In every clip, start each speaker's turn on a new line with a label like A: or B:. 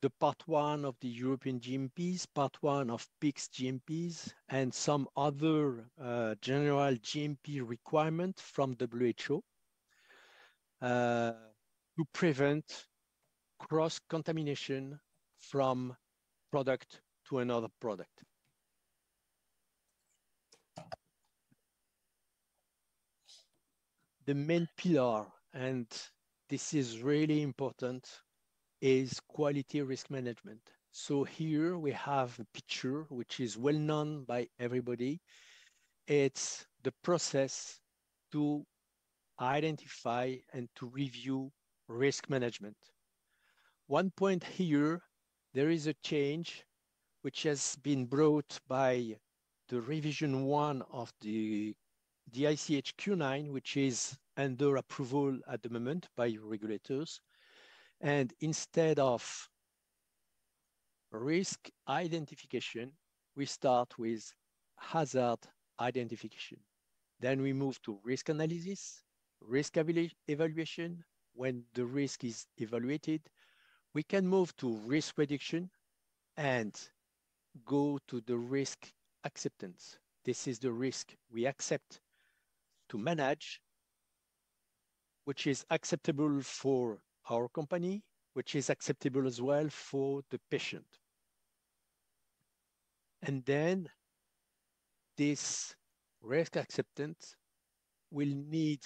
A: the part one of the European GMPs, part one of PICS GMPs, and some other general GMP requirement from WHO uh, to prevent cross-contamination from product to another product. The main pillar, and this is really important, is quality risk management. So here we have a picture which is well known by everybody. It's the process to identify and to review risk management. One point here, there is a change which has been brought by the revision 1 of the DICH Q9, which is under approval at the moment by regulators. And instead of risk identification, we start with hazard identification. Then we move to risk analysis, risk evaluation. When the risk is evaluated, we can move to risk reduction and go to the risk acceptance. This is the risk we accept to manage, which is acceptable for our company, which is acceptable as well for the patient. And then this risk acceptance will need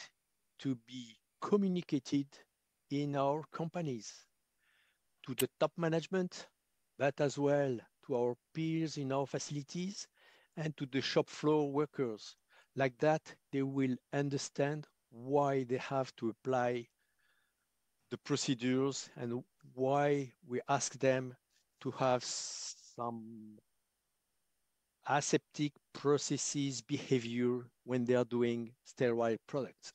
A: to be communicated in our companies to the top management, but as well to our peers in our facilities and to the shop floor workers. Like that, they will understand why they have to apply the procedures and why we ask them to have some aseptic processes behavior when they are doing sterile products.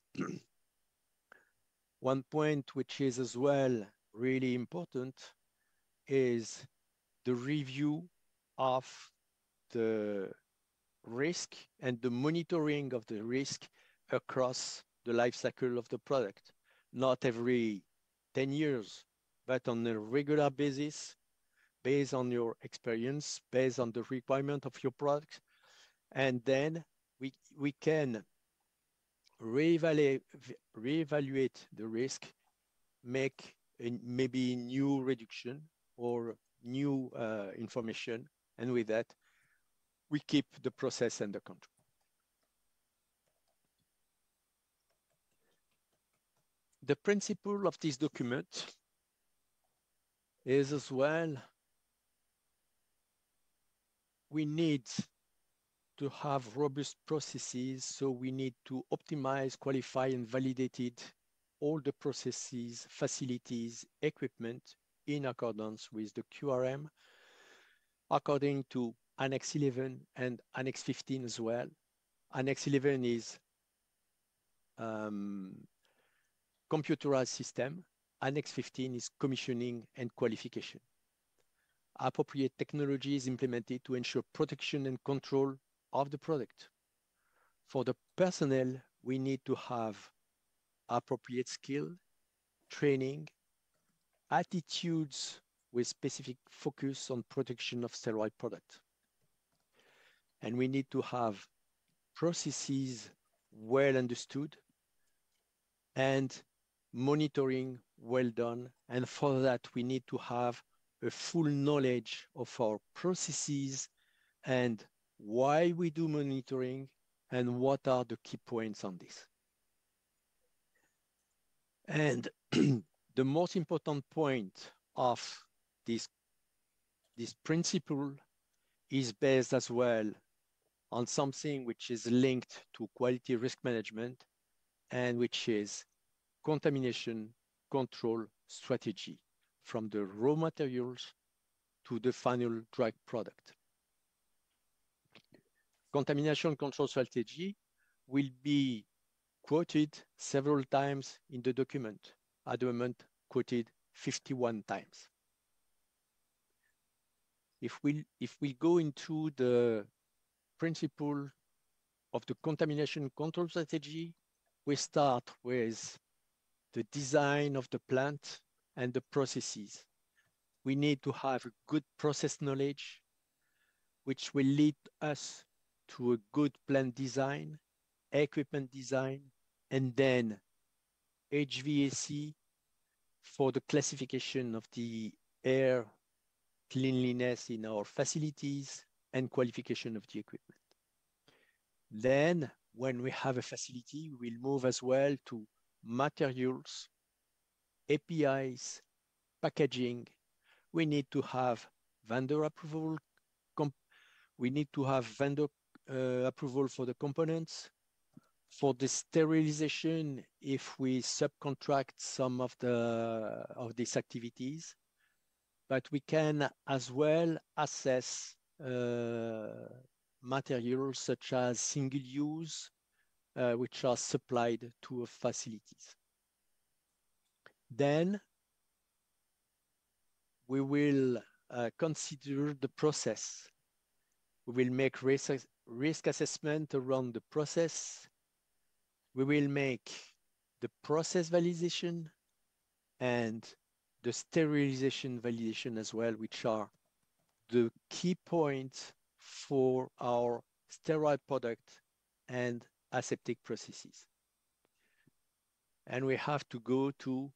A: One point which is as well really important is the review of the risk and the monitoring of the risk across the life cycle of the product. Not every 10 years, but on a regular basis, based on your experience, based on the requirement of your product. And then we can reevaluate the risk, make maybe new reduction or new information. And with that, we keep the process under control. The principle of this document is as well, we need to have robust processes, so we need to optimize, qualify, and validate all the processes, facilities, equipment in accordance with the QRM, according to Annex 11 and Annex 15 as well. Annex 11 is computerized system. Annex 15 is commissioning and qualification. Appropriate technology is implemented to ensure protection and control of the product. For the personnel, we need to have appropriate skill, training, attitudes with specific focus on protection of sterile product. And we need to have processes well understood and monitoring well done. And for that, we need to have a full knowledge of our processes and why we do monitoring and what are the key points on this. And the most important point of this principle is based as well on something which is linked to quality risk management and which is contamination control strategy from the raw materials to the final drug product. Contamination control strategy will be quoted several times in the document, at the moment quoted 51 times. If we go into the principle of the contamination control strategy, we start with the design of the plant and the processes. we need to have a good process knowledge, which will lead us to a good plant design, equipment design, and then HVAC for the classification of the air cleanliness in our facilities and qualification of the equipment. Then, when we have a facility, we'll move as well to materials, APIs, packaging. We need to have vendor approval. We need to have vendor approval for the components. For the sterilization, if we subcontract some of these activities, but we can as well assess materials such as single use, which are supplied to facilities. Then we will consider the process. We will make risk assessment around the process. We will make the process validation and the sterilization validation as well, which are the key points for our sterile product and aseptic processes. And we have to go to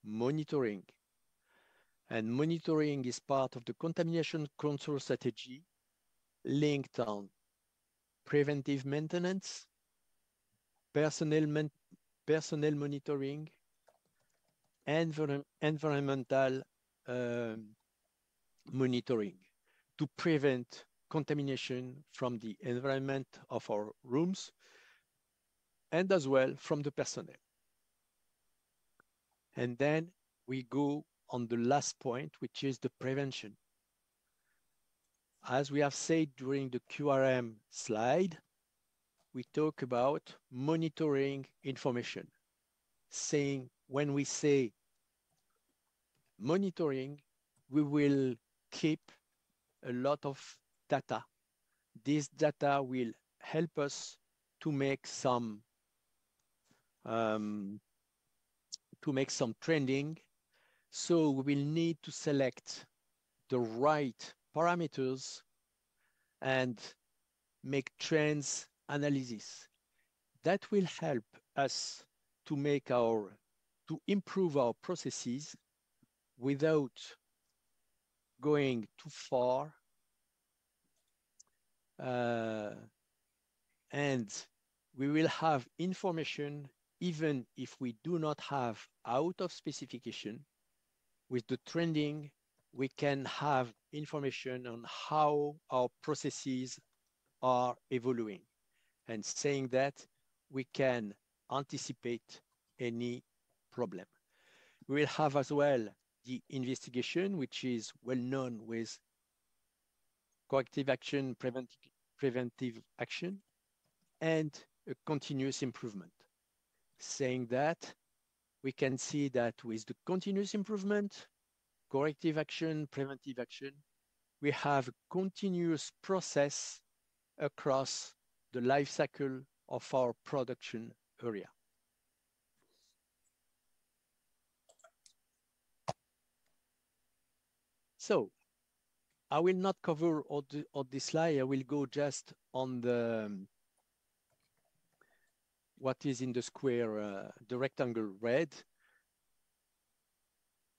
A: monitoring. And monitoring is part of the contamination control strategy linked on preventive maintenance, personnel monitoring, environmental monitoring to prevent contamination from the environment of our rooms and as well from the personnel. And then we go on the last point, which is the prevention. As we have said during the QRM slide, we talk about monitoring information, saying when we say monitoring, we will keep a lot of data. This data will help us to make some trending. So we will need to select the right parameters and make trends analysis. That will help us to improve our processes without going too far. And we will have information even if we do not have out of specification. With the trending, we can have information on how our processes are evolving. And saying that, we can anticipate any problem. We will have as well the investigation, which is well known with corrective action, preventive action, and a continuous improvement. Saying that, we can see that with the continuous improvement, corrective action, preventive action, we have a continuous process across the life cycle of our production area. So I will not cover all this slide. I will go just on what is in the square, the rectangle red.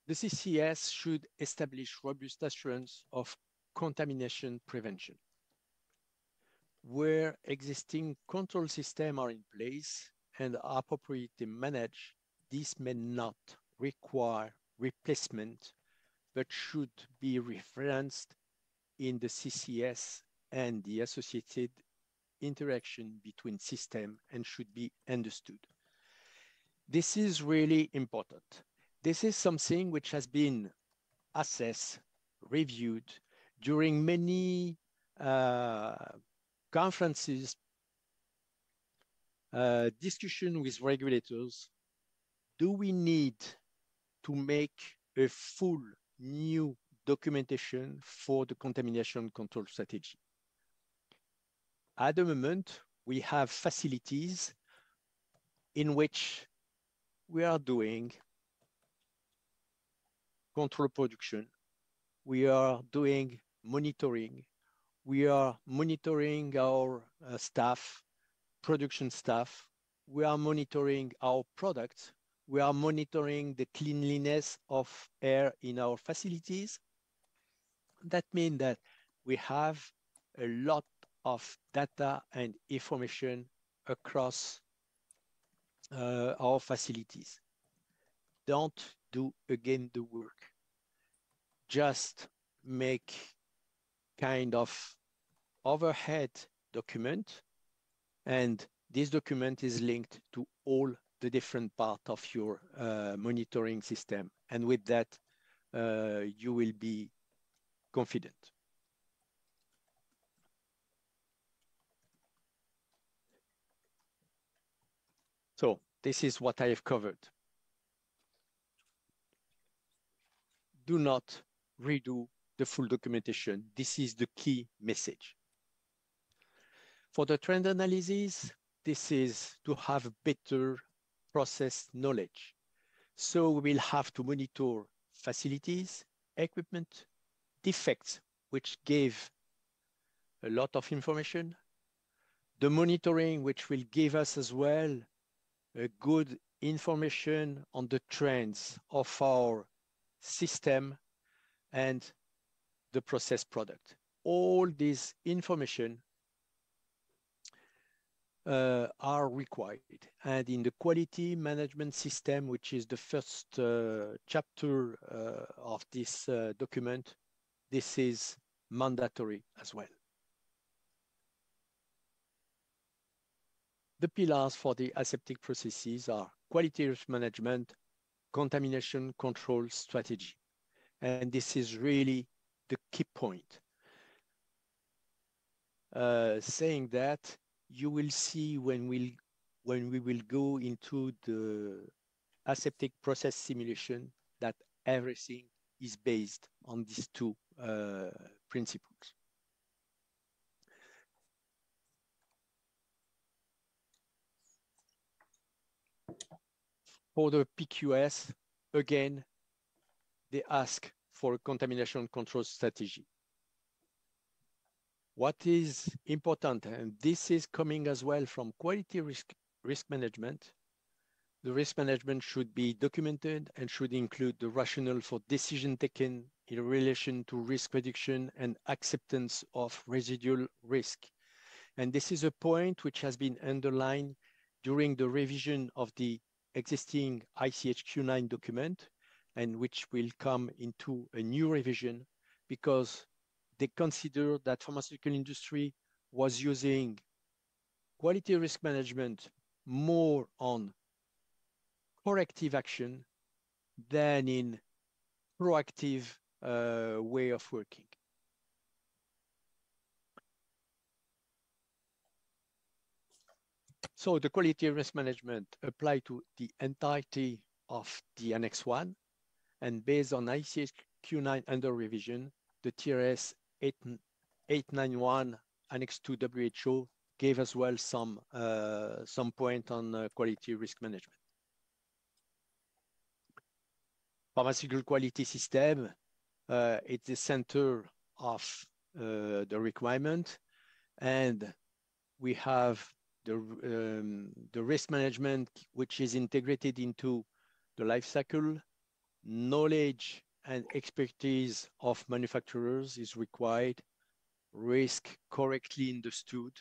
A: The CCS should establish robust assurance of contamination prevention. Where existing control systems are in place and appropriately managed, this may not require replacement, but should be referenced in the CCS and the associated interaction between systems and should be understood. This is really important. This is something which has been assessed, reviewed during many conferences, discussion with regulators. Do we need to make a full new documentation for the contamination control strategy? At the moment, we have facilities in which we are doing control production we are doing monitoring. We are monitoring our staff, production staff. We are monitoring our products. We are monitoring the cleanliness of air in our facilities. That means that we have a lot of data and information across our facilities. Don't do again the work. Just make kind of overhead document, and this document is linked to all the different parts of your monitoring system. And with that, you will be confident. So this is what I have covered. Do not redo the full documentation. This is the key message. For the trend analysis, this is to have better process knowledge. So we will have to monitor facilities, equipment, defects, which gave a lot of information, the monitoring, which will give us as well a good information on the trends of our system and the process product. All this information are required. And in the quality management system, which is the first chapter of this document, this is mandatory as well. The pillars for the aseptic processes are quality risk management, contamination control strategy. And this is really the key point. Saying that, you will see when we will go into the aseptic process simulation that everything is based on these two principles. For the PQS, again, they ask for a contamination control strategy. What is important, and this is coming as well from quality risk management, the risk management should be documented and should include the rationale for decision taken in relation to risk reduction and acceptance of residual risk. And this is a point which has been underlined during the revision of the existing ICHQ9 document, and which will come into a new revision because they consider that pharmaceutical industry was using quality risk management more on corrective action than in proactive way of working. So the quality risk management apply to the entirety of the Annex 1, and based on ICHQ9 under revision, the TRS 891 Annex 2 WHO gave as well some point on quality risk management. Pharmaceutical quality system, it's the center of the requirement, and we have the risk management, which is integrated into the life cycle. Knowledge and expertise of manufacturers is required. Risk correctly understood.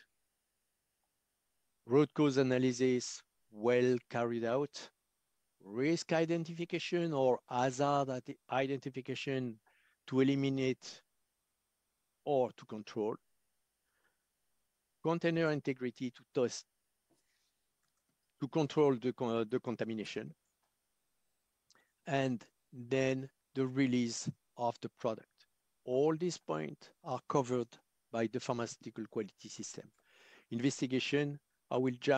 A: Root cause analysis well carried out. Risk identification or hazard identification to eliminate or to control. Container integrity to test, to control the contamination. And then the release of the product. All these points are covered by the pharmaceutical quality system. Investigation, I will jump